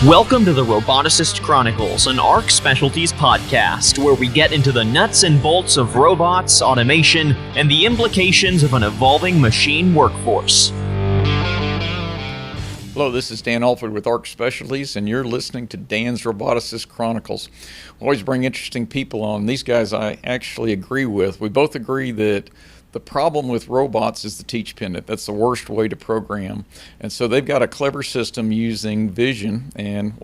Welcome to the Roboticist Chronicles, an ARC Specialties podcast, where we get into the nuts and bolts of robots, automation, and the implications of an evolving machine workforce. Hello, this is Dan Allford with ARC Specialties, and you're listening to Dan's Roboticist Chronicles. We always bring interesting people on. These guys I actually agree with. We both agree that the problem with robots is the teach pendant. That's the worst way to program. And so they've got a clever system using vision. And,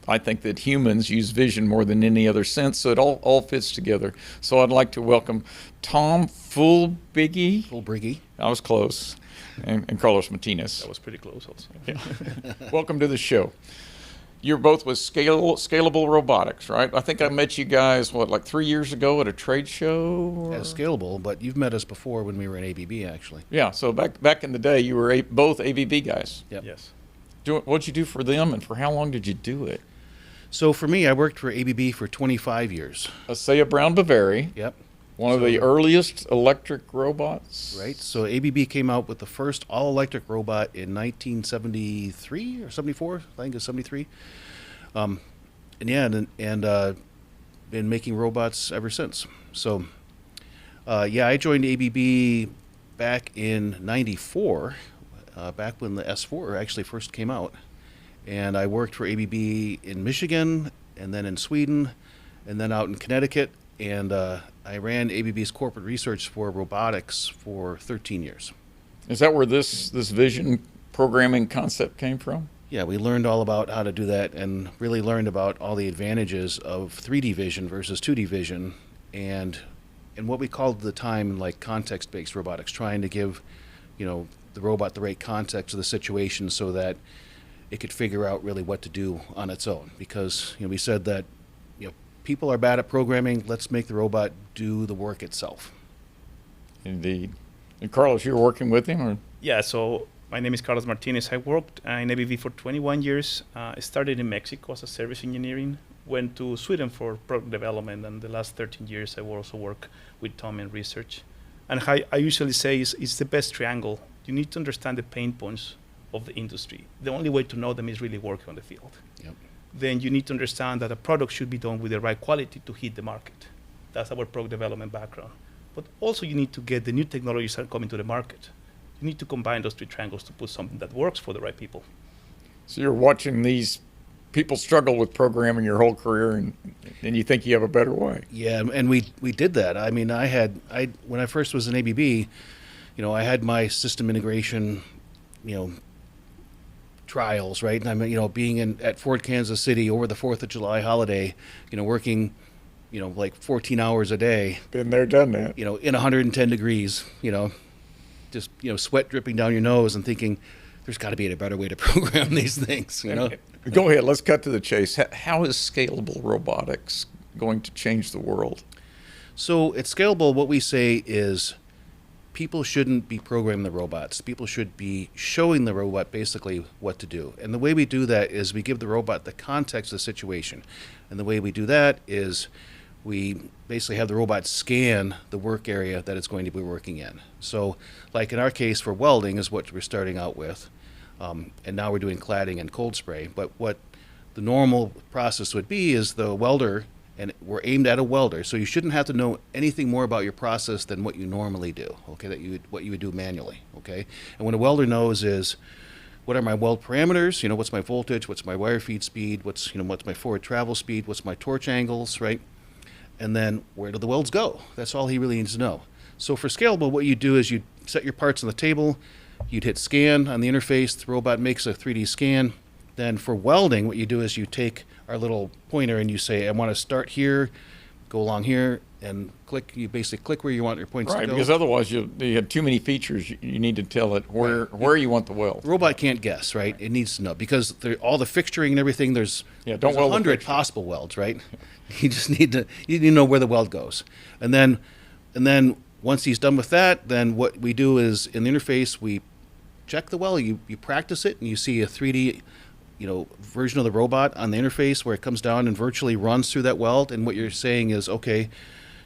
I think that humans use vision more than any other sense. So it all fits together. So I'd like to welcome Tom Fuhlbrigge. I was close. And Carlos Martinez. That was pretty close also. Yeah. Welcome to the show. You're both with Scalable Robotics, right? I think I met you guys, like 3 years ago at a trade show? Yeah, Scalable, but you've met us before when we were in ABB, actually. Yeah, so back in the day, you were both ABB guys. Yep. Yes. What'd you do for them, and for how long did you do it? So for me, I worked for ABB for 25 years. Asea Brown Boveri. Yep. One of the earliest electric robots. Right. So ABB came out with the first all-electric robot in 1973 or 74. I think it's 73. And been making robots ever since. So, I joined ABB back in '94, back when the S4 actually first came out, and I worked for ABB in Michigan, and then in Sweden, and then out in Connecticut. And I ran ABB's corporate research for robotics for 13 years. Is that where this vision programming concept came from? Yeah, we learned all about how to do that and really learned about all the advantages of 3D vision versus 2D vision and what we called at the time like context-based robotics, trying to give, the robot the right context of the situation so that it could figure out really what to do on its own. Because, we said that people are bad at programming. Let's make the robot do the work itself. Indeed. And Carlos, you were working with him? Or? Yeah, so my name is Carlos Martinez. I worked in ABB for 21 years. I started in Mexico as a service engineering, went to Sweden for product development, and the last 13 years I also work with Tom in research. And I usually say it's the best triangle. You need to understand the pain points of the industry. The only way to know them is really working on the field. Yep. Then you need to understand that a product should be done with the right quality to hit the market. That's our product development background. But also you need to get the new technologies that are coming to the market. You need to combine those three triangles to put something that works for the right people. So you're watching these people struggle with programming your whole career, and you think you have a better way. Yeah, and we did that. I mean, when I first was in ABB, I had my system integration, trials, right? And I'm, being at Fort Kansas City over the 4th of July holiday, working, like 14 hours a day. Been there, done that. In 110 degrees, just, sweat dripping down your nose and thinking, there's got to be a better way to program these things, Go ahead, let's cut to the chase. How is scalable robotics going to change the world? So at Scalable, what we say is people shouldn't be programming the robots. People should be showing the robot basically what to do. And the way we do that is we give the robot the context of the situation. And the way we do that is we basically have the robot scan the work area that it's going to be working in. So like in our case for welding is what we're starting out with. And now we're doing cladding and cold spray. But what the normal process would be is the welder, and we're aimed at a welder, so you shouldn't have to know anything more about your process than what you normally do, okay, what you would do manually, okay? And what a welder knows is, what are my weld parameters, what's my voltage, what's my wire feed speed, what's my forward travel speed, what's my torch angles, right? And then where do the welds go? That's all he really needs to know. So for Scalable, what you do is you set your parts on the table, you'd hit scan on the interface, the robot makes a 3D scan. Then for welding, what you do is you take our little pointer and you say, I want to start here, go along here, and click. You basically click where you want your points to go. Right, because otherwise you have too many features. You need to tell it where you want the weld. The robot can't guess, right? It needs to know because all the fixturing and everything, there's 100 possible welds, right? You just need to know where the weld goes. And then once he's done with that, then what we do is in the interface, we check the weld, you practice it, and you see a 3D version of the robot on the interface where it comes down and virtually runs through that weld. And what you're saying is, okay,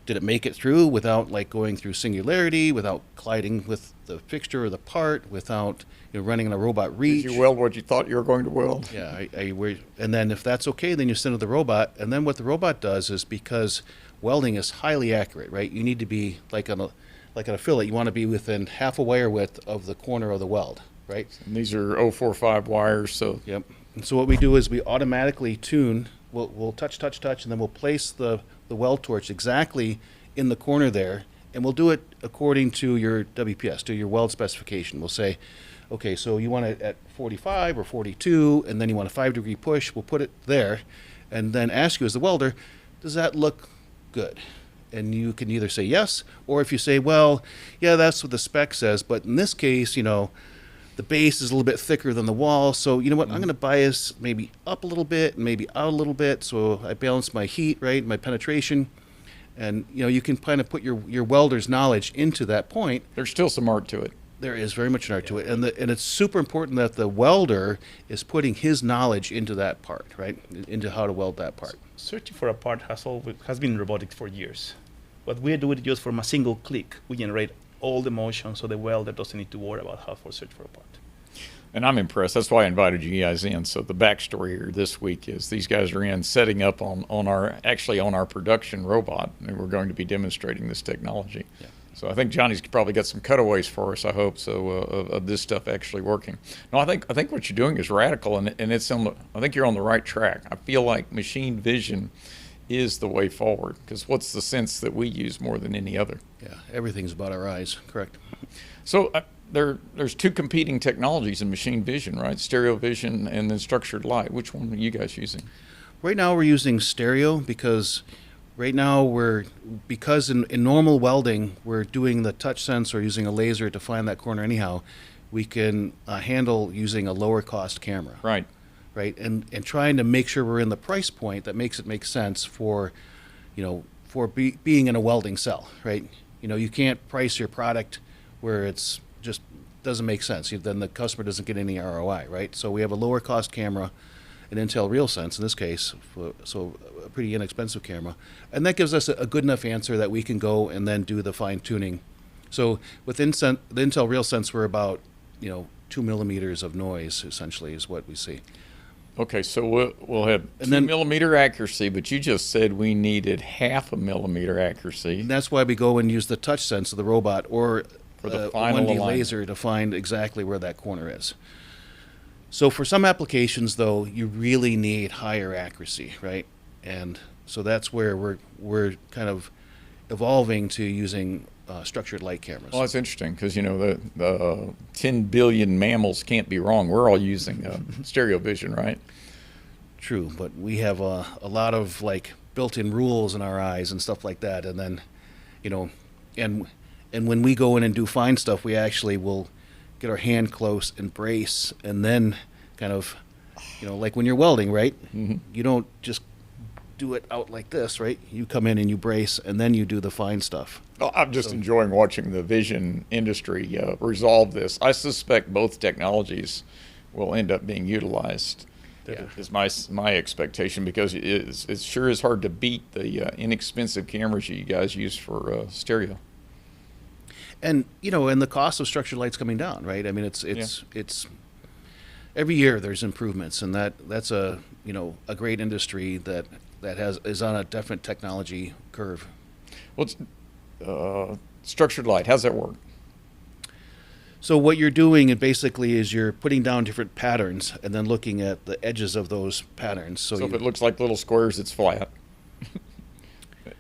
Did it make it through without like going through singularity, without colliding with the fixture or the part, without running in a robot reach? Did you weld what you thought you were going to weld? Yeah, and then if that's okay, then you send it to the robot. And then what the robot does is, because welding is highly accurate, right? You need to be like on a fillet. You want to be within half a wire width of the corner of the weld, right? And these are 045 wires, so Yep. And so what we do is we automatically tune. We'll touch, and then we'll place the weld torch exactly in the corner there, and we'll do it according to your WPS, to your weld specification. We'll say, okay, so you want it at 45 or 42, and then you want a 5-degree push. We'll put it there, and then ask you as the welder, does that look good? And you can either say yes, or if you say, well, yeah, that's what the spec says, but in this case, the base is a little bit thicker than the wall, so you know what, I'm going to bias maybe up a little bit and maybe out a little bit, so I balance my heat, right, my penetration. And you can kind of put your welder's knowledge into that point. there's still some art to it. There is very much an art to it, and it's super important that the welder is putting his knowledge into that part, right, into how to weld that part. Searching for a part has been robotics for years. What we do it just from a single click. We generate all the motion, so the welder doesn't need to worry about how to search for a part. And I'm impressed. That's why I invited you guys in. So the backstory here this week is these guys are in setting up on our production robot, and we're going to be demonstrating this technology. Yeah. So I think Johnny's probably got some cutaways for us, I hope, so of this stuff actually working. No, I think what you're doing is radical, and it's I think you're on the right track. I feel like machine vision is the way forward, because what's the sense that we use more than any other? Yeah, everything's about our eyes, correct. So there's two competing technologies in machine vision, right? Stereo vision and then structured light. Which one are you guys using? Right now we're using stereo because right now because in normal welding we're doing the touch sense or using a laser to find that corner anyhow. We can handle using a lower cost camera. Right. Right, and trying to make sure we're in the price point that makes it make sense for being in a welding cell, right? You can't price your product where it's just doesn't make sense. Then the customer doesn't get any ROI, right? So we have a lower cost camera, an Intel RealSense in this case, so a pretty inexpensive camera, and that gives us a good enough answer that we can go and then do the fine tuning. So with the Intel RealSense, we're about 2 millimeters of noise essentially is what we see. Okay, so we'll have 2 millimeter accuracy, but you just said we needed 0.5 millimeter accuracy. And that's why we go and use the touch sense of the robot or For the final 1D alignment. laser to find exactly where that corner is. So for some applications, though, you really need higher accuracy, right? And so that's where we're kind of evolving to using structured light cameras. Well, that's interesting because, the 10 billion mammals can't be wrong. We're all using stereo vision, right? True, but we have a lot of like built-in rules in our eyes and stuff like that. And then, and when we go in and do fine stuff, we actually will get our hand close and brace, and then kind of, like when you're welding, right? Mm-hmm. You don't just do it out like this, right? You come in and you brace, and then you do the fine stuff. Well, I'm just enjoying watching the vision industry resolve this. I suspect both technologies will end up being utilized. Yeah. Is my expectation, because it sure is hard to beat the inexpensive cameras you guys use for stereo. And and the cost of structured light's coming down, right? I mean, it's every year there's improvements, and that's a great industry that is on a different technology curve. Well, structured light, how's that work? So what you're doing basically is you're putting down different patterns and then looking at the edges of those patterns. So if it looks like little squares, it's flat.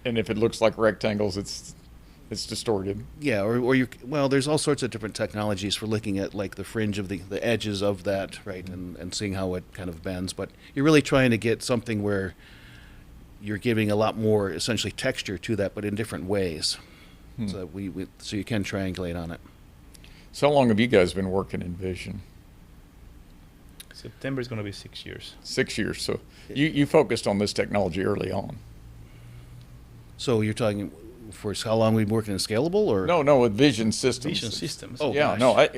And if it looks like rectangles, it's distorted. Yeah, or there's all sorts of different technologies for looking at like the fringe of the edges of that, right, and seeing how it kind of bends. But you're really trying to get something where you're giving a lot more essentially texture to that, but in different ways. So so you can triangulate on it. So how long have you guys been working in vision? September is going to be 6 years. 6 years. So you focused on this technology early on. So you're talking For how long we've been working in Scalable, or No, with vision systems. Vision systems. Oh, Yeah, gosh. no, I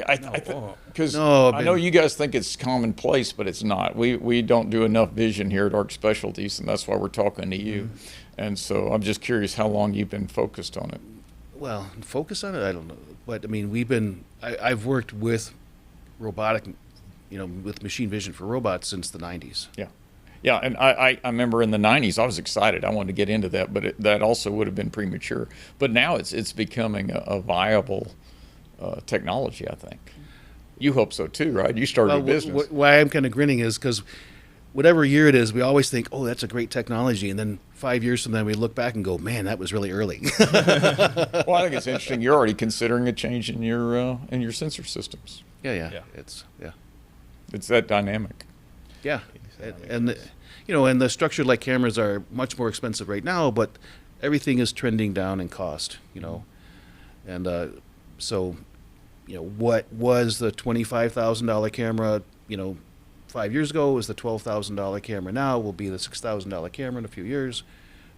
Oh. because No, I know you guys think it's commonplace, but it's not. We don't do enough vision here at Arc Specialties, and that's why we're talking to you. And so I'm just curious how long you've been focused on it. well, focus on it. I don't know, but I mean, I've worked with robotic, with machine vision for robots since the '90s. Yeah. Yeah, and I remember in the '90s I was excited. I wanted to get into that, but that also would have been premature. But now it's becoming a viable technology, I think. You hope so too, right? You started a business. Why I'm kind of grinning is because whatever year it is, we always think, oh, that's a great technology, and then 5 years from then we look back and go, man, that was really early. Well, I think it's interesting. You're already considering a change in your sensor systems. Yeah. Yeah. It's that dynamic. Yeah, and the structured light cameras are much more expensive right now, but everything is trending down in cost. And so, what was the $25,000 camera, 5 years ago was the $12,000 camera. Now will be the $6,000 camera in a few years.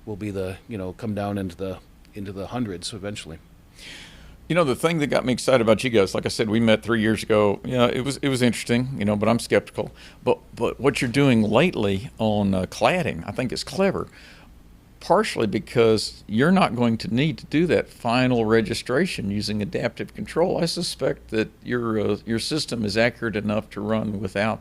Will be the come down into the hundreds eventually. The thing that got me excited about you guys, like I said, we met 3 years ago. It was interesting, but I'm skeptical. But what you're doing lately on cladding, I think is clever. Partially because you're not going to need to do that final registration using adaptive control. I suspect that your system is accurate enough to run without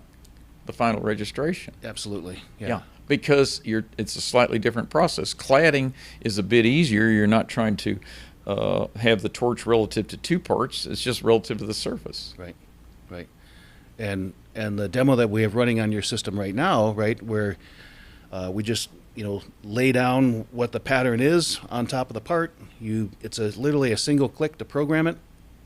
the final registration. Absolutely. Yeah, because it's a slightly different process. Cladding is a bit easier. You're not trying to have the torch relative to two parts. It's just relative to the surface. Right. And the demo that we have running on your system right now, right, where we just lay down what the pattern is on top of the part. It's literally a single click to program it,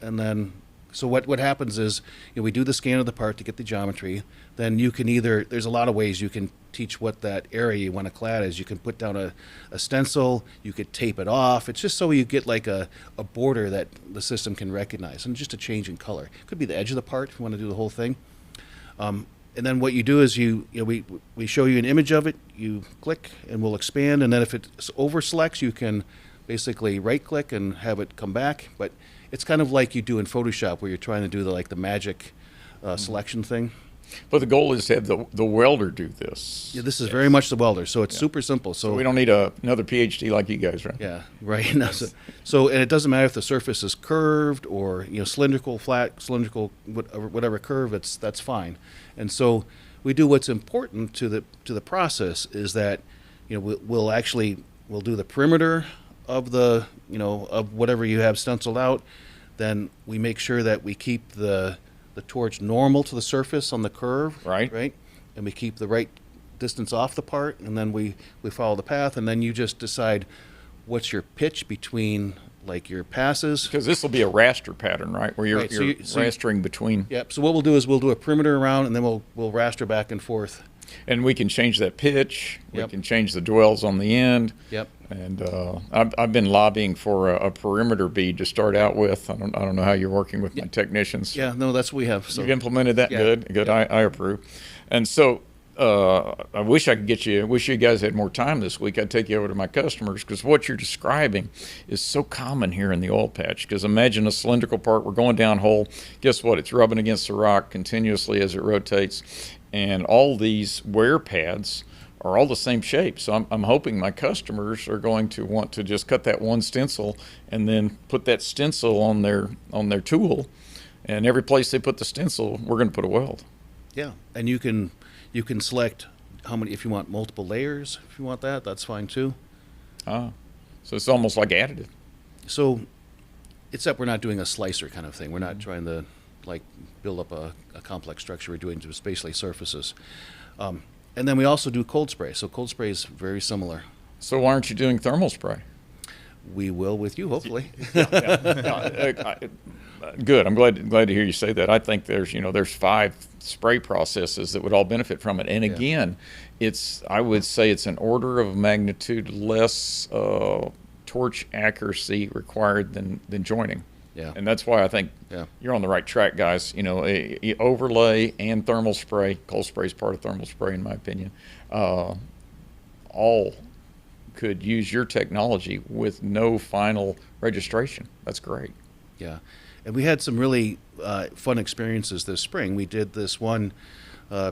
and then so what happens is we do the scan of the part to get the geometry. Then you can there's a lot of ways you can teach what that area you want to clad is. You can put down a stencil, you could tape it off. It's just so you get like a border that the system can recognize, and just a change in color. It could be the edge of the part if you want to do the whole thing. And then what you do is we show you an image of it, you click and we'll expand, and then if it over selects, you can basically right click and have it come back. But it's kind of like you do in Photoshop where you're trying to do the magic selection thing. But the goal is to have the welder do this. Yeah, this is very much the welder, so it's super simple. So we don't need another PhD like you guys, right? Yeah, right. No, so and it doesn't matter if the surface is curved or cylindrical, flat, cylindrical, whatever curve. That's fine. And so we do what's important to the process is that we'll do the perimeter of of whatever you have stenciled out. Then we make sure that we keep the torch normal to the surface on the curve, right, and we keep the right distance off the part, and then we follow the path, and then you just decide what's your pitch between your passes. Because this will be a raster pattern, right, where you're rastering between. Yep. So what we'll do is we'll do a perimeter around, and then we'll raster back and forth. And we can change that pitch. Yep. We can change the dwells on the end. Yep. And I've been lobbying for a perimeter bead to start out with. I don't know how you're working with my technicians. Yeah, no, that's what we have. So you've implemented that. Yeah. Good. Yep. I approve. And so I wish I could get you. I wish you guys had more time this week. I'd take you over to my customers because what you're describing is so common here in the oil patch. Because imagine a cylindrical part. We're going down hole. Guess what? It's rubbing against the rock continuously as it rotates. And all these wear pads are all the same shape. So I'm hoping my customers are going to want to just cut that one stencil and then put that stencil on their tool. And every place they put the stencil, we're going to put a weld. Yeah, and you can select how many, if you want multiple layers, if you want that, that's fine too. So it's almost like additive. So, except we're not doing a slicer kind of thing. We're not trying to build up a complex structure. We're doing just basically surfaces. And then we also do cold spray. So cold spray is very similar. So why aren't you doing thermal spray? We will with you, hopefully. Good. I'm glad to hear you say that. I think there's 5 spray processes that would all benefit from it. And again, I would say it's an order of magnitude less torch accuracy required than joining. Yeah. And that's why I think you're on the right track, guys. A overlay and thermal spray. Cold spray is part of thermal spray, in my opinion. All could use your technology with no final registration. That's great. Yeah, and we had some really fun experiences this spring. We did this one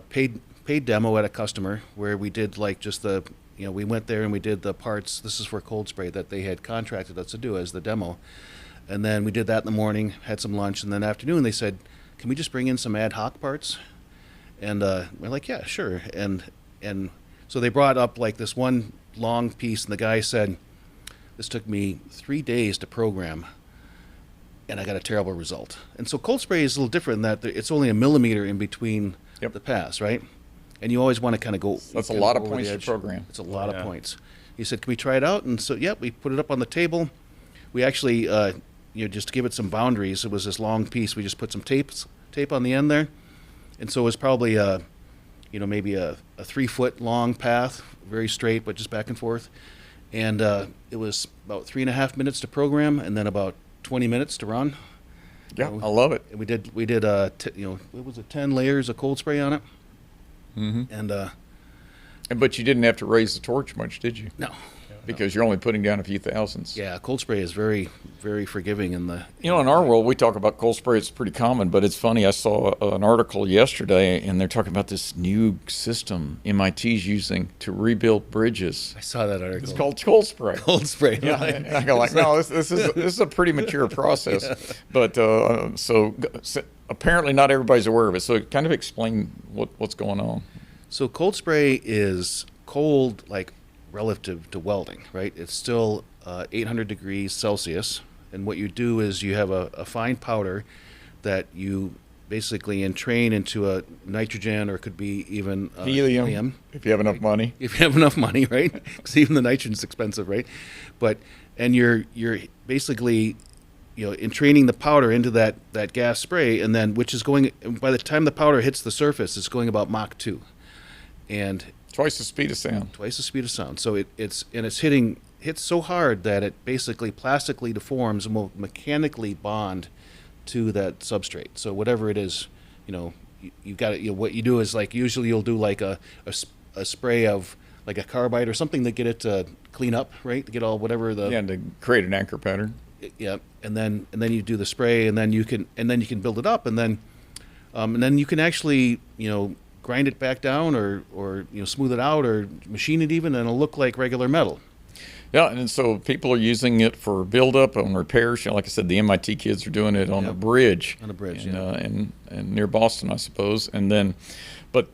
paid demo at a customer where we did like just the, we went there and we did the parts. This is for cold spray that they had contracted us to do as the demo. And then we did that in the morning, had some lunch, and then afternoon they said, can we just bring in some ad hoc parts? And we're like, yeah, sure. And so they brought up like this one long piece, and the guy said, this took me 3 days to program, and I got a terrible result. And so cold spray is a little different in that it's only a millimeter in between the pass, right? And you always want to kind of go. That's a lot of points to program. It's a lot of points. He said, can we try it out? And so, we put it up on the table. We actually, just to give it some boundaries, it was this long piece. We just put some tape on the end there. And so it was probably, maybe a 3 foot long path, very straight, but just back and forth. And it was about 3.5 minutes to program, and then about 20 minutes to run. Yeah, I love it. And we did what was it, 10 layers of cold spray on it. Mm-hmm. And but you didn't have to raise the torch much, did you? No. Because you're only putting down a few thousands. Yeah, cold spray is very, very forgiving in the. In our world, we talk about cold spray. It's pretty common, but it's funny. I saw an article yesterday, and they're talking about this new system MIT's using to rebuild bridges. I saw that article. It's called cold spray. Cold spray. Yeah, and I go like, no, this is a pretty mature process, but so apparently not everybody's aware of it. So kind of explain what's going on. So cold spray is cold, like relative to welding, right? It's still 800 degrees Celsius, and what you do is you have a fine powder that you basically entrain into a nitrogen, or it could be even helium, if you have enough money. If you have enough money, right? Because even the nitrogen's expensive, right? And you're basically entraining the powder into that gas spray, and then which is going, by the time the powder hits the surface, it's going about Mach 2, and twice the speed of sound. Twice the speed of sound. So it's hits so hard that it basically plastically deforms and will mechanically bond to that substrate. So whatever it is, you've got it. What you do is, like, usually you'll do like a spray of like a carbide or something to get it to clean up, right? To get all whatever the to create an anchor pattern. Yeah, and then you do the spray, and then you can build it up, and then you can actually grind it back down, or smooth it out, or machine it even, and it'll look like regular metal. Yeah, and so people are using it for buildup on repairs. Like I said, the MIT kids are doing it on a bridge. On a bridge, and near Boston, I suppose. And then, but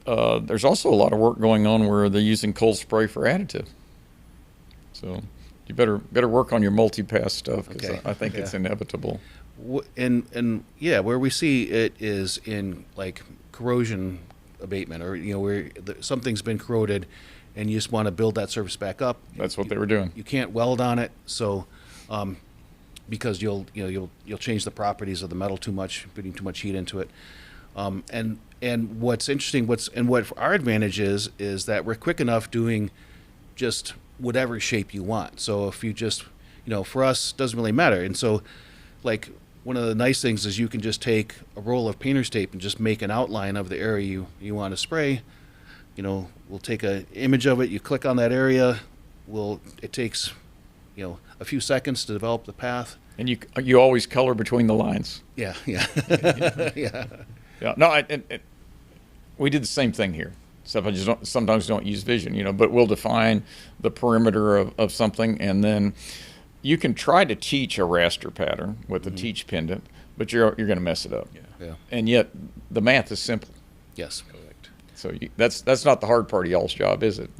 there's also a lot of work going on where they're using cold spray for additive. So you better work on your multi-pass stuff, because I think it's inevitable. And where we see it is in like corrosion abatement, or where something's been corroded and you just want to build that surface back up. That's what they were doing. You can't weld on it, so because you'll change the properties of the metal too much, putting too much heat into it. And what's interesting, what our advantage is that we're quick enough doing just whatever shape you want. So if you just, for us, it doesn't really matter. And so, like, one of the nice things is you can just take a roll of painter's tape and just make an outline of the area you want to spray. We'll take an image of it. You click on that area. It takes, a few seconds to develop the path. And you always color between the lines. Yeah. Yeah. No, we did the same thing here. Sometimes don't use vision, but we'll define the perimeter of something, and then you can try to teach a raster pattern with a teach pendant, but you're going to mess it up. Yeah. And yet the math is simple. Yes. Correct. So that's not the hard part of y'all's job, is it?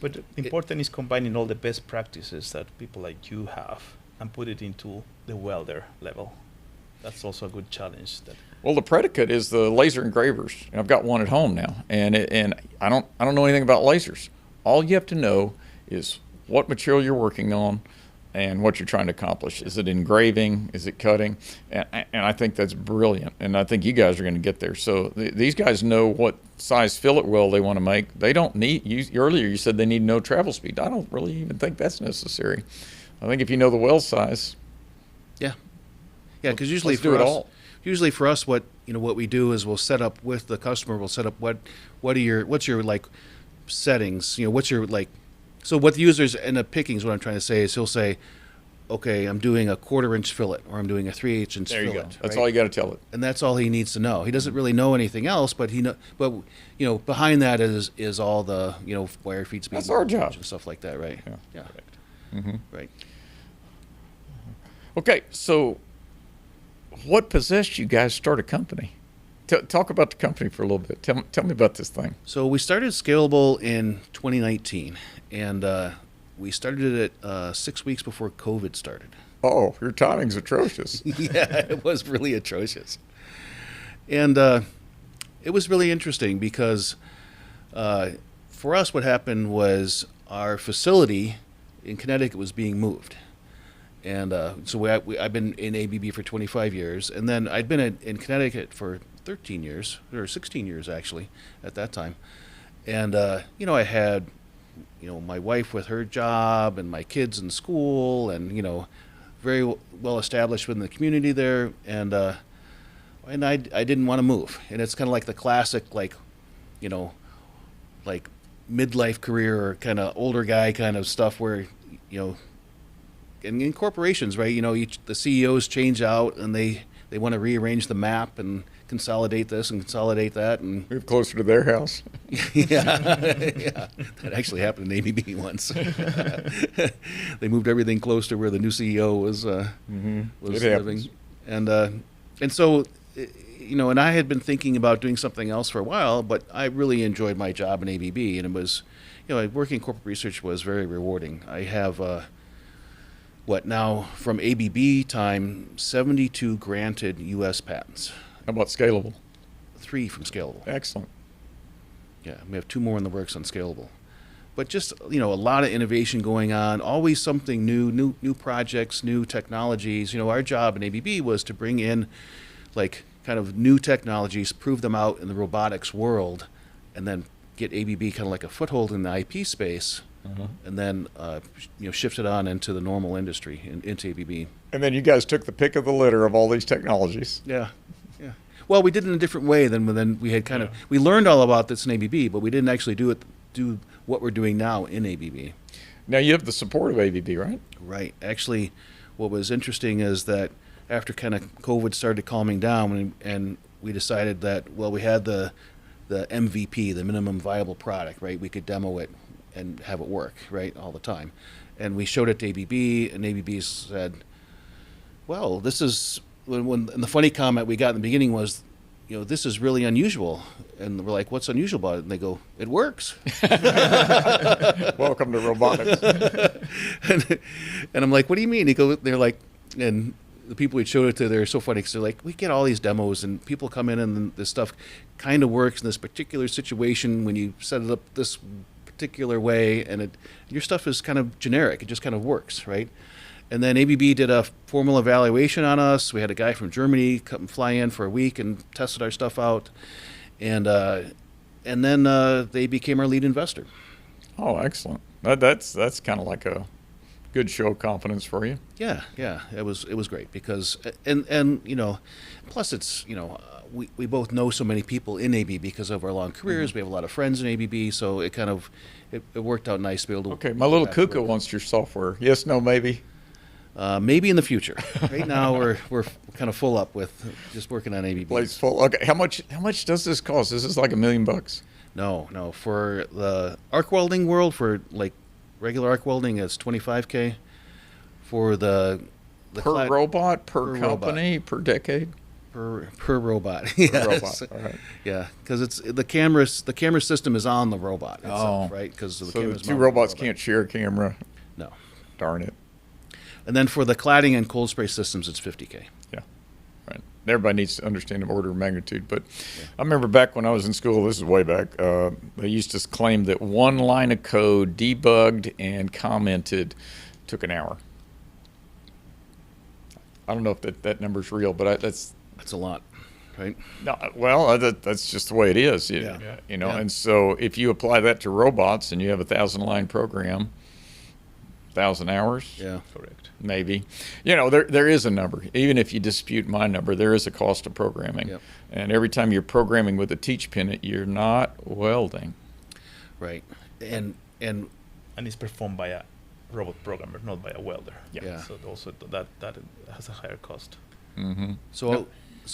But important is combining all the best practices that people like you have and put it into the welder level. That's also a good challenge. Well, the predicate is the laser engravers. And I've got one at home now, and I don't know anything about lasers. All you have to know is what material you're working on and what you're trying to accomplish. Is it engraving? Is it cutting? And I think that's brilliant, and I think you guys are going to get there. So these guys know what size fillet weld they want to make. They don't need, earlier you said they need no travel speed. I don't really even think that's necessary. I think if you know the weld size. Yeah, because usually for us, what we do is we'll set up with the customer. We'll set up what's your like settings. What's your like So what the users end up picking is what I'm trying to say is he'll say, okay, I'm doing a 1/4-inch fillet, or I'm doing a 3/8 inch There fillet. you go. That's right? all you got to tell it. And that's all he needs to know. He doesn't really know anything else, but behind that is all the wire feed speed. That's our job. And stuff like that, right? Yeah. Right. Okay, so what possessed you guys to start a company? Talk about the company for a little bit. Tell me about this thing. So we started Scalable in 2019, and we started it 6 weeks before COVID started. Oh, your timing's atrocious. Yeah, it was really atrocious. And it was really interesting because for us, what happened was our facility in Connecticut was being moved. And so I've been in ABB for 25 years, and then I'd been in Connecticut for 13 years, or 16 years actually, at that time. And, I had, my wife with her job and my kids in school and, very well established within the community there. And I didn't want to move. And it's kind of like the classic, like midlife career or kind of older guy kind of stuff where, in corporations, right, the CEOs change out and they want to rearrange the map and consolidate this and consolidate that and Move closer to their house. yeah, that actually happened in ABB once. They moved everything close to where the new CEO was It living, happens. and so and I had been thinking about doing something else for a while, but I really enjoyed my job in ABB, and it was, working in corporate research was very rewarding. I have now from ABB time 72 granted U.S. patents. How about Scalable? 3 from Scalable. Excellent. Yeah, we have 2 more in the works on Scalable. But just, a lot of innovation going on, always something new projects, new technologies. Our job in ABB was to bring in, kind of new technologies, prove them out in the robotics world, and then get ABB kind of like a foothold in the IP space, and then, shift it on into the normal industry, into ABB. And then you guys took the pick of the litter of all these technologies. Yeah. Well, we did it in a different way than we had we learned all about this in ABB, but we didn't actually do what we're doing now in ABB. Now you have the support of ABB, right? Right. Actually, what was interesting is that after kind of COVID started calming down and we decided that, we had the MVP, the minimum viable product, right? We could demo it and have it work, right, all the time. And we showed it to ABB, and ABB said, well, this is... and the funny comment we got in the beginning was, this is really unusual. And we're like, what's unusual about it? And they go, it works. Welcome to robotics. and I'm like, what do you mean? They're like, and the people we showed it to, they're so funny because they're like, we get all these demos and people come in and this stuff kind of works in this particular situation when you set it up this particular way, and your stuff is kind of generic. It just kind of works, right? And then ABB did a formal evaluation on us. We had a guy from Germany come and fly in for a week and tested our stuff out. And then they became our lead investor. Oh, excellent. That's kind of like a good show of confidence for you. Yeah, it was great because and plus it's we both know so many people in ABB because of our long careers. We have a lot of friends in ABB, so it kind of it worked out nice to be able to. Okay, my little cuckoo wants your software. Yes, no, maybe. Maybe in the future. Right now we're kind of full up with just working on ABB. Plate's full. Okay, how much does this cost? Is this like $1 million? No. For the arc welding world, for like regular arc welding, it's $25K. For the per robot, per company, per decade. Per robot. Yes. Per robot. All right. Yeah, because it's the camera system is on the robot itself, Oh, right? Because the so camera's the two mounted on the robots robot. can't share a camera. No. Darn it. And then for the cladding and cold spray systems, it's $50K. Yeah, right. Everybody needs to understand the order of magnitude. But I remember back when I was in school, this is way back, they used to claim that one line of code debugged and commented took an hour. I don't know if that number's real, but that's a lot, right? no. Well, that's just the way it is. Yeah. Yeah. And so if you apply that to robots and you have a 1,000-line program, 1,000 hours. Yeah. Correct. Maybe. There is a number. Even if you dispute my number, there is a cost of programming. Yep. And every time you're programming with a teach pin, you're not welding. Right. And and it's performed by a robot programmer, not by a welder. Yeah. So also that has a higher cost. Mm-hmm. So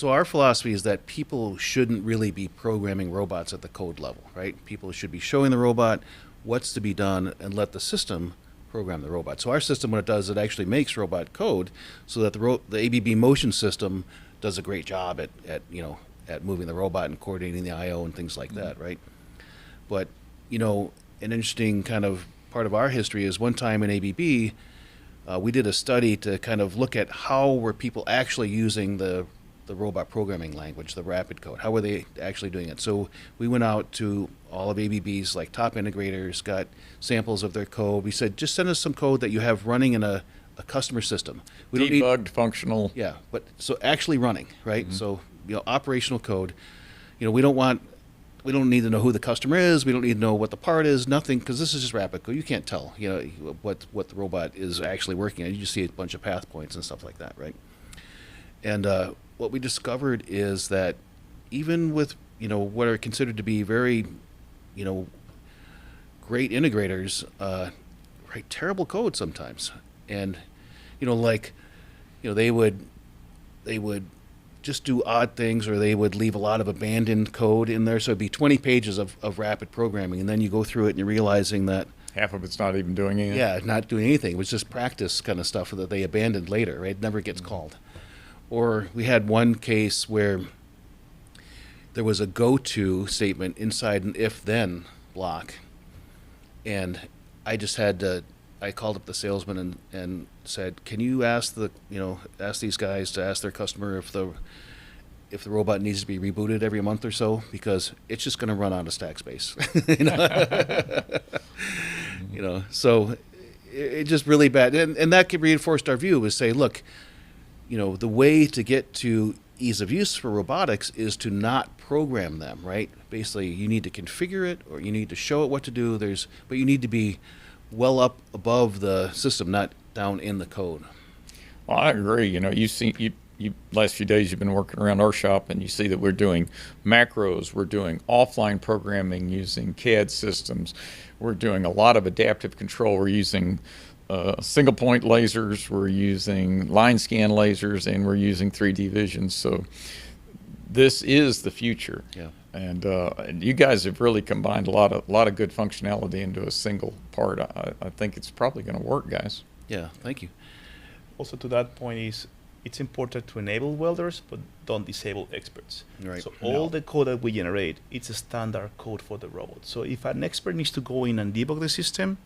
our philosophy is that people shouldn't really be programming robots at the code level, right? People should be showing the robot what's to be done and let the system program the robot. So our system, what it does, it actually makes robot code so that the ABB motion system does a great job at moving the robot and coordinating the I/O and things like that, right? But an interesting kind of part of our history is one time in ABB, we did a study to kind of look at how were people actually using the robot programming language, the rapid code. How were they actually doing it? So we went out to all of ABB's like top integrators, got samples of their code. We said, just send us some code that you have running in a customer system. We don't need Debugged, functional. Yeah, but so actually running, right? Mm-hmm. So operational code. We don't need to know who the customer is. We don't need to know what the part is. Nothing, because this is just rapid code. You can't tell, what the robot is actually working on. You just see a bunch of path points and stuff like that, right? And what we discovered is that even with what are considered to be very great integrators, write terrible code sometimes, and they would just do odd things, or they would leave a lot of abandoned code in there. So it'd be 20 pages of rapid programming, and then you go through it and you're realizing that half of it's not even doing anything. Yeah, not doing anything. It was just practice kind of stuff that they abandoned later, right? It never gets called. Or we had one case where there was a go-to statement inside an if-then block, and I called up the salesman and said, "Can you ask these guys to ask their customer if the robot needs to be rebooted every month or so, because it's just going to run out of stack space." So it just really bad, and that reinforced our view, was say, look, the way to get to ease of use for robotics is to not program them, right? Basically, you need to configure it, or you need to show it what to do. But you need to be well up above the system, not down in the code. Well, I agree. You last few days you've been working around our shop, and you see that we're doing macros, we're doing offline programming using CAD systems, we're doing a lot of adaptive control, we're using single point lasers, we're using line scan lasers, and we're using 3D vision. So this is the future. Yeah. And you guys have really combined a lot of good functionality into a single part. I think it's probably going to work, guys. Yeah, thank you. Also, to that point, it's important to enable welders, but don't disable experts. Right. So all the code that we generate, it's a standard code for the robot. So if an expert needs to go in and debug the system,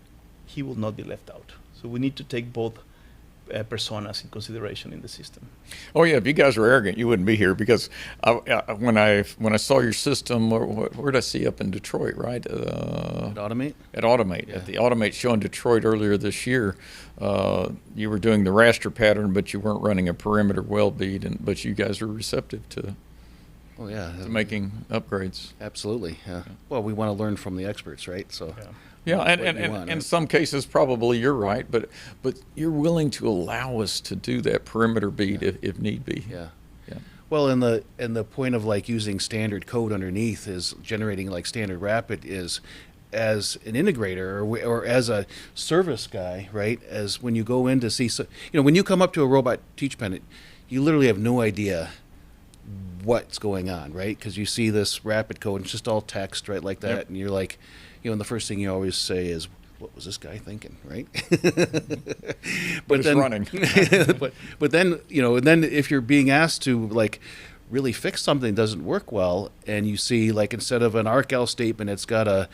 he will not be left out. So we need to take both personas in consideration in the system. Oh yeah, if you guys were arrogant, you wouldn't be here, because when I saw your system, where did I see up in Detroit, right? At Automate? At Automate, Yeah. at the Automate show in Detroit earlier this year, you were doing the raster pattern, but you weren't running a perimeter weld bead, but you guys were receptive to making upgrades. Absolutely. Yeah. Well, we want to learn from the experts, right? So. Yeah. Yeah, and want, in right? some cases probably you're right, but you're willing to allow us to do that perimeter bead if need be. Yeah. Yeah. Well, and the point of like using standard code underneath is generating like standard rapid is, as an integrator or as a service guy, right? As when you go in to see, when you come up to a robot teach pen, you literally have no idea what's going on, right? Because you see this rapid code, and it's just all text, right, like that, Yep. and you're like, and the first thing you always say is, "What was this guy thinking?" Right? But it's running. but then and then if you're being asked to like really fix something that doesn't work well, and you see like instead of an ARC-L statement, it's got a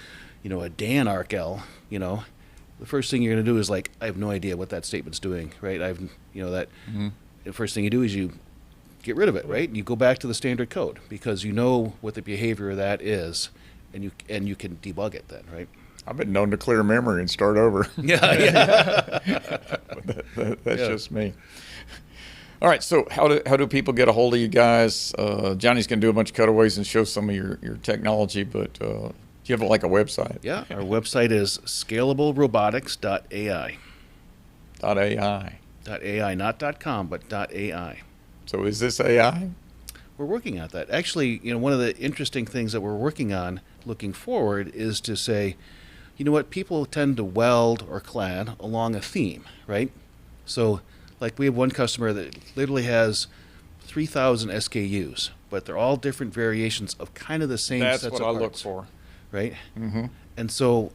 Dan ARC-L, the first thing you're going to do is like, I have no idea what that statement's doing, right? The first thing you do is you get rid of it, right? You go back to the standard code, because you know what the behavior of that is, and you can debug it then, right? I've been known to clear memory and start over. Yeah. That's just me. All right, so how do people get a hold of you guys? Johnny's going to do a bunch of cutaways and show some of your technology, but do you have like a website? Yeah, our website is scalablerobotics.ai. .ai. .ai, not .com, but .ai. So is this AI? We're working on that. Actually, one of the interesting things that we're working on looking forward is to say, you know what, people tend to weld or clad along a theme, right? So, like we have one customer that literally has 3,000 SKUs, but they're all different variations of kind of the same That's sets what of I look parts, for. right? Mm-hmm. And so,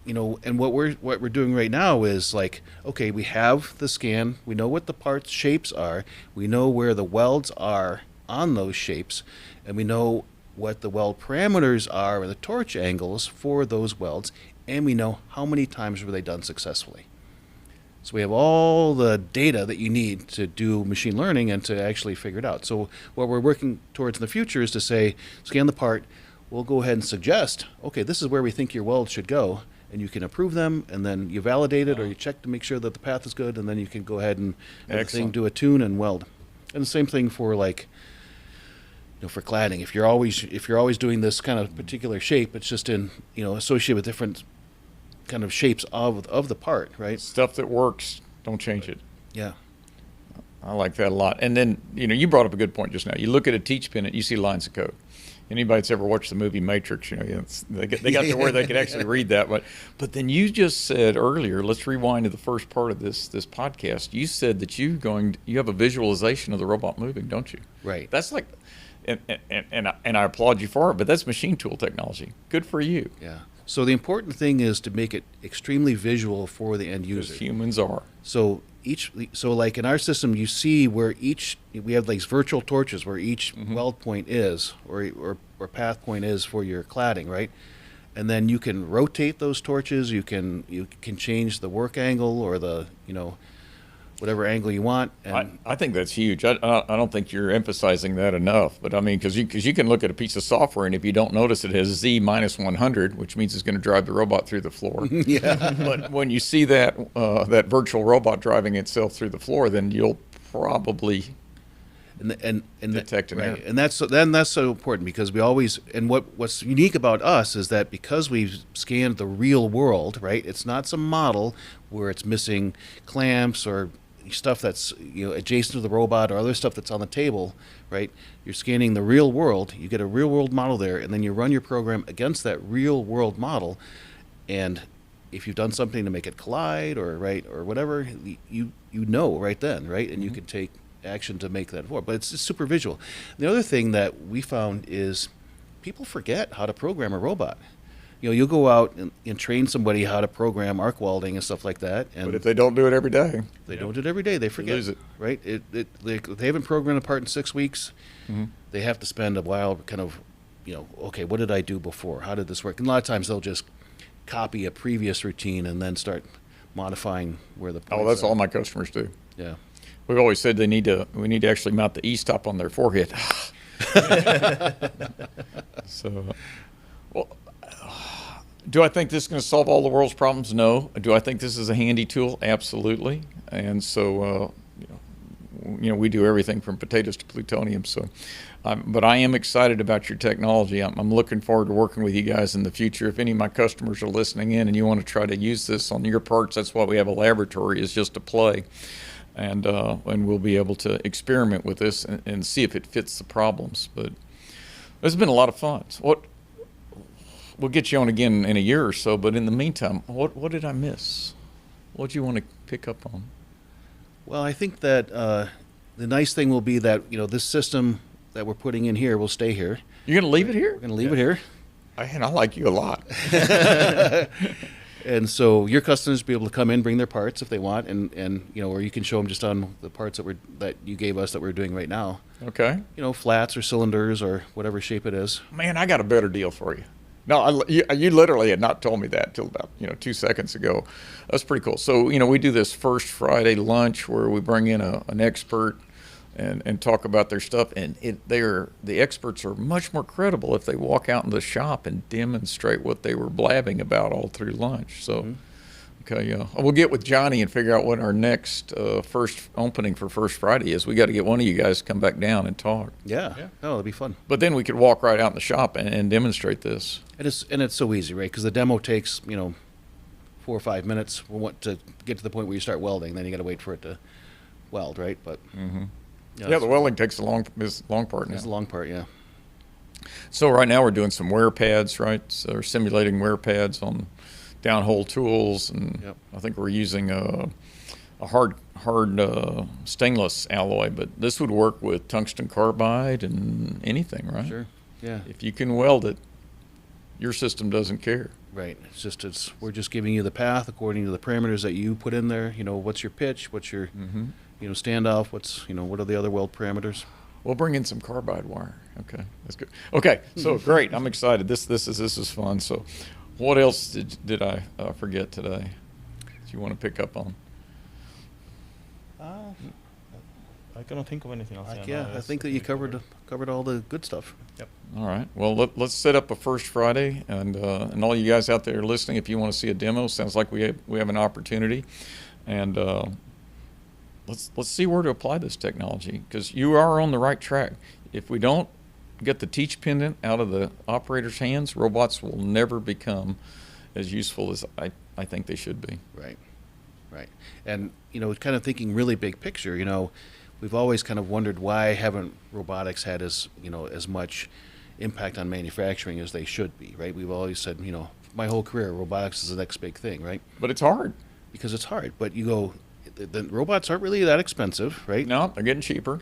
you know, and what we're doing right now is like, okay, we have the scan, we know what the parts shapes are, we know where the welds are on those shapes, and we know what the weld parameters are or the torch angles for those welds, and we know how many times were they done successfully. So we have all the data that you need to do machine learning and to actually figure it out. So what we're working towards in the future is to say, scan the part, we'll go ahead and suggest, okay, this is where we think your weld should go, and you can approve them, and then you validate it or you check to make sure that the path is good, and then you can go ahead and with the thing, do a tune and weld. And the same thing for like, you know, for cladding. If you're always doing this kind of particular shape, it's just in, you know, associated with different kind of shapes of the part, right? Stuff that works, don't change it. Yeah. I like that a lot. And then, you know, you brought up a good point just now. You look at a teach pin, you see lines of code. Anybody that's ever watched the movie Matrix, you know, they got to where they could actually read that. But then you just said earlier, let's rewind to the first part of this podcast. You said that you have a visualization of the robot moving, don't you? Right. That's like, and I applaud you for it, but that's machine tool technology. Good for you. Yeah. So the important thing is to make it extremely visual for the end user. Because humans are. So like in our system, you see where we have these virtual torches where each weld point is or path point is for your cladding, right? And then you can rotate those torches. You can change the work angle or the, you know, whatever angle you want. And I think that's huge. I don't think you're emphasizing that enough. But I mean, because you can look at a piece of software, and if you don't notice it has Z minus 100, which means it's going to drive the robot through the floor. yeah. But when you see that virtual robot driving itself through the floor, then you'll probably and detect an error. And that's so important because we always, and what's unique about us is that because we've scanned the real world, right? It's not some model where it's missing clamps or stuff that's, you know, adjacent to the robot or other stuff that's on the table, right? You're scanning the real world. You get a real world model there, and then you run your program against that real world model. And if you've done something to make it collide or whatever, you know right then, right? And you can take action to make that work. But it's super visual. The other thing that we found is people forget how to program a robot. You know, you'll go out and train somebody how to program arc welding and stuff like that. And But if they don't do it every day, they don't do it every day, they forget. lose it. Right? They haven't programmed a part in 6 weeks. They have to spend a while kind of, you know, okay, what did I do before? How did this work? And a lot of times they'll just copy a previous routine and then start modifying where the points that's are. all my customers do. Yeah. We've always said we need to actually mount the E-stop on their forehead. So, well, do I think this is going to solve all the world's problems? No. Do I think this is a handy tool? Absolutely. And so, you know, we do everything from potatoes to plutonium. So, but I am excited about your technology. I'm looking forward to working with you guys in the future. If any of my customers are listening in and you want to try to use this on your parts, that's why we have a laboratory, is just to play. And we'll be able to experiment with this and see if it fits the problems. But it's been a lot of fun. So we'll get you on again in a year or so. But in the meantime, what did I miss? What do you want to pick up on? Well, I think that the nice thing will be that, you know, this system that we're putting in here will stay here. You're going to leave it here? We're going to leave it here. I like you a lot. And so your customers will be able to come in, bring their parts if they want, and you know, or you can show them just on the parts that you gave us that we're doing right now. Okay. You know, flats or cylinders or whatever shape it is. Man, I got a better deal for you. No, you literally had not told me that till about 2 seconds ago. That's pretty cool. So we do this first Friday lunch where we bring in an expert and talk about their stuff, and the experts are much more credible if they walk out in the shop and demonstrate what they were blabbing about all through lunch. So, okay, we'll get with Johnny and figure out what our next first opening for First Friday is. We got to get one of you guys to come back down and talk. Yeah. Oh, it'll be fun. But then we could walk right out in the shop and demonstrate this. And it's so easy, right? Because the demo takes 4 or 5 minutes. We want to get to the point where you start welding, then you got to wait for it to weld, right? But yeah, the welding takes the long part now. It's the long part, yeah. So right now we're doing some wear pads, right? So we're simulating wear pads on downhole tools, and Yep. I think we're using a hard stainless alloy, but this would work with tungsten carbide and anything, right? Sure. Yeah. If you can weld it, your system doesn't care. Right. We're just giving you the path according to the parameters that you put in there. You know, what's your pitch? What's your, standoff? What are the other weld parameters? We'll bring in some carbide wire. Okay, that's good. Okay, so great. I'm excited. This is fun. So, what else did I forget today that you want to pick up on? I cannot think of anything else. I think that you covered all the good stuff. Yep. All right. Well, let's set up a first Friday, and all you guys out there listening, if you want to see a demo, sounds like we have an opportunity, and let's see where to apply this technology, because you are on the right track. If we don't get the teach pendant out of the operator's hands, robots will never become as useful as I think they should be. Right. And, kind of thinking really big picture, we've always kind of wondered why haven't robotics had as much impact on manufacturing as they should be, right? We've always said, my whole career, robotics is the next big thing, right? But it's hard. Because it's hard. But you go, the robots aren't really that expensive, right? No, they're getting cheaper.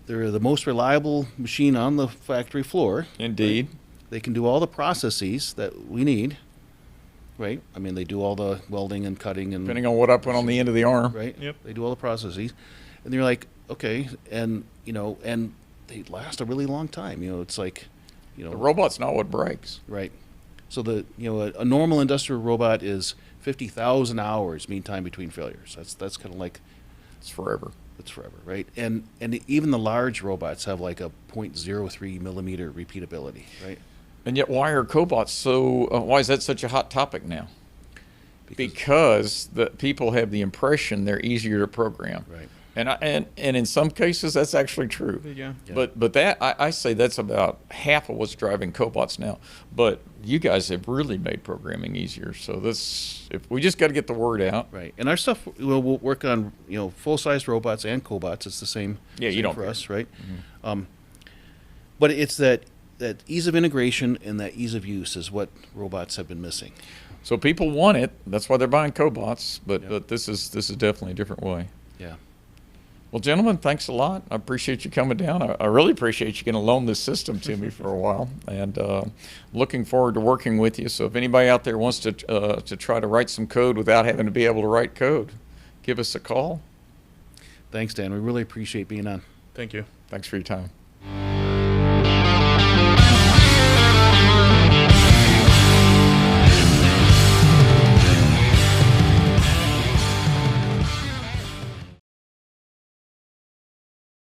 They're the most reliable machine on the factory floor. Indeed. Right? They can do all the processes that we need, right? I mean, they do all the welding and cutting and... Depending on what I put on the end of the arm. Right? Yep. They do all the processes. And you're like, okay, and, and they last a really long time. It's like, The robot's not what breaks. Right. So a normal industrial robot is 50,000 hours mean time between failures. That's kind of like... It's forever. It's forever, right? And even the large robots have like a 0.03 millimeter repeatability, right? And yet, why are cobots why is that such a hot topic now? Because the people have the impression they're easier to program. Right. And in some cases, that's actually true. Yeah. But that I say that's about half of what's driving cobots now. But you guys have really made programming easier. So if we just got to get the word out. Right. And our stuff, we'll work on full-size robots and cobots. It's the same. Yeah, you same don't for care. us, right? Mm-hmm. But it's that ease of integration and that ease of use is what robots have been missing. So people want it. That's why they're buying cobots. But Yep. but this is definitely a different way. Yeah. Well, gentlemen, thanks a lot. I appreciate you coming down. I really appreciate you going to loan this system to me for a while, and looking forward to working with you. So if anybody out there wants to try to write some code without having to be able to write code, give us a call. Thanks, Dan. We really appreciate being on. Thank you. Thanks for your time.